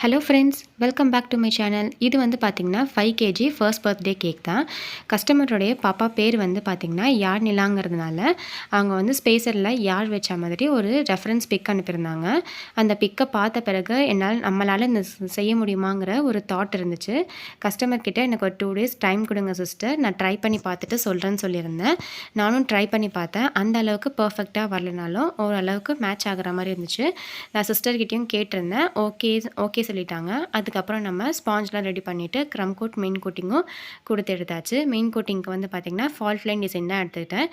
Hello friends, welcome back to my channel. இது வந்து பார்த்திங்கன்னா 5 கேஜி ஃபர்ஸ்ட் பர்த்டே கேக் தான். கஸ்டமருடைய பாப்பா பேர் வந்து பார்த்திங்கன்னா யாழ் நிலாங்கிறதுனால அவங்க வந்து ஸ்பேஸரில் யாழ் வச்ச மாதிரி ஒரு ரெஃபரன்ஸ் பிக் அனுப்பியிருந்தாங்க. அந்த பிக்கை பார்த்த பிறகு நம்மளால் இந்த செய்ய முடியுமாங்கிற ஒரு தாட் இருந்துச்சு. கஸ்டமர்கிட்ட எனக்கு ஒரு 2 டேஸ் டைம் கொடுங்க சிஸ்டர், நான் ட்ரை பண்ணி பார்த்துட்டு சொல்கிறேன்னு சொல்லியிருந்தேன். நானும் ட்ரை பண்ணி பார்த்தேன். அந்த அளவுக்கு பர்ஃபெக்டாக வரலனாலும் ஓரளவுக்கு மேட்ச் ஆகிற மாதிரி இருந்துச்சு. நான் சிஸ்டர்கிட்டையும் கேட்டிருந்தேன். ஓகே சொல்லிட்டாங்க. அதுக்கப்புறம் நம்ம ஸ்பாஞ்ச்லாம் ரெடி பண்ணிவிட்டு க்ரம் கோட் மெயின் கோட்டிங்கும் கொடுத்து எடுத்தாச்சு. மெயின் கோட்டிங்க்கு வந்து பார்த்திங்கன்னா ஃபால்ட் லைன் டிசைன் தான் எடுத்துக்கிட்டேன்.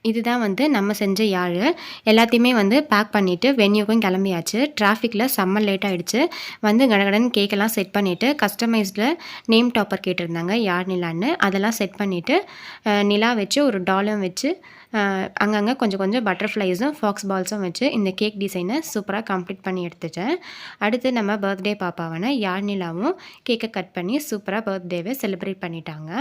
இதுதான் வந்து நம்ம செஞ்ச யாழ். எல்லாத்தையுமே வந்து பேக் பண்ணிவிட்டு வென்யூக்கும் கிளம்பியாச்சு. டிராஃபிக்கில் செம்ம லேட் ஆகிடுச்சு. வந்து கடகடன் கேக்கெல்லாம் செட் பண்ணிவிட்டு கஸ்டமைஸ்டில் நேம் டாப்பர் கேட்டிருந்தாங்க யாழ் நிலான்னு. அதெல்லாம் செட் பண்ணிவிட்டு நிலா வச்சு ஒரு டாலும் வச்சு அங்கங்கே கொஞ்சம் கொஞ்சம் பட்டர்ஃப்ளைஸும் ஃபாக்ஸ் பால்ஸும் வச்சு இந்த கேக் டிசைனை சூப்பராக கம்ப்ளீட் பண்ணி எடுத்துட்டேன். அடுத்து நம்ம பர்த்டே பாப்பாவான யாழ் நிலாவும் கேக்கை கட் பண்ணி சூப்பராக பர்த்டேவை செலிப்ரேட் பண்ணிட்டாங்க.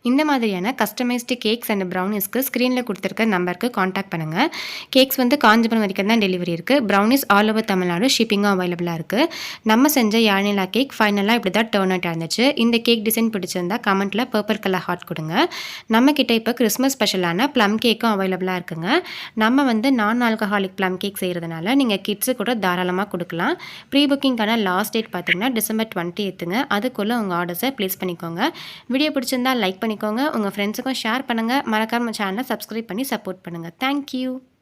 இந்த மாதிரியான கஸ்டமைஸ்டு கேக்ஸ் அண்ட் ப்ரௌனிஸ்க்கு ஸ்க்ரீனில் கொடுத்துருக்க நம்பருக்கு காண்டாக்ட் பண்ணுங்கள். கேக்ஸ் வந்து காஞ்சிபுரம் வரைக்கும் தான் டெலிவரி இருக்குது. ப்ரௌனிஸ் ஆல் ஓவர் தமிழ்நாடு ஷிப்பிங்கும் அவைலபிளாக இருக்குது. நம்ம செஞ்ச யாழ்நிலா கேக் ஃபைனலாக இப்படி தான் டர்ன் அவுட் இருந்துச்சு. இந்த கேக் டிசைன் பிடிச்சிருந்தா கமெண்ட்டில் பர்பிள் கலர் ஹார்ட் கொடுங்க. நம்மக்கிட்ட இப்போ கிறிஸ்மஸ் ஸ்பெஷலான ப்ளம் கேக்கும் அவைலபிளாக இருக்குங்க. நம்ம வந்து நான் ஆல்கஹாலிக் ப்ளம் கேக் செய்கிறதுனால நீங்கள் கிட்ஸு கூட தாராளமாக கொடுக்கலாம். ப்ரீ புக்கிங்கான லாஸ்ட் டேட் பார்த்திங்கன்னா December 28ங்க. அதுக்குள்ளே உங்கள் ஆர்டர்ஸை ப்ளேஸ் பண்ணிக்கோங்க. வீடியோ பிடிச்சிருந்தா லைக் பண்ணிக்கோங்க. உங்கள் ஃப்ரெண்ட்ஸுக்கும் ஷேர் பண்ணுங்கள். மறக்காம சேனலை சப்ஸ்கிரைப் பண்ணி சப்போர்ட் பண்ணுங்கள். தேங்க்யூ.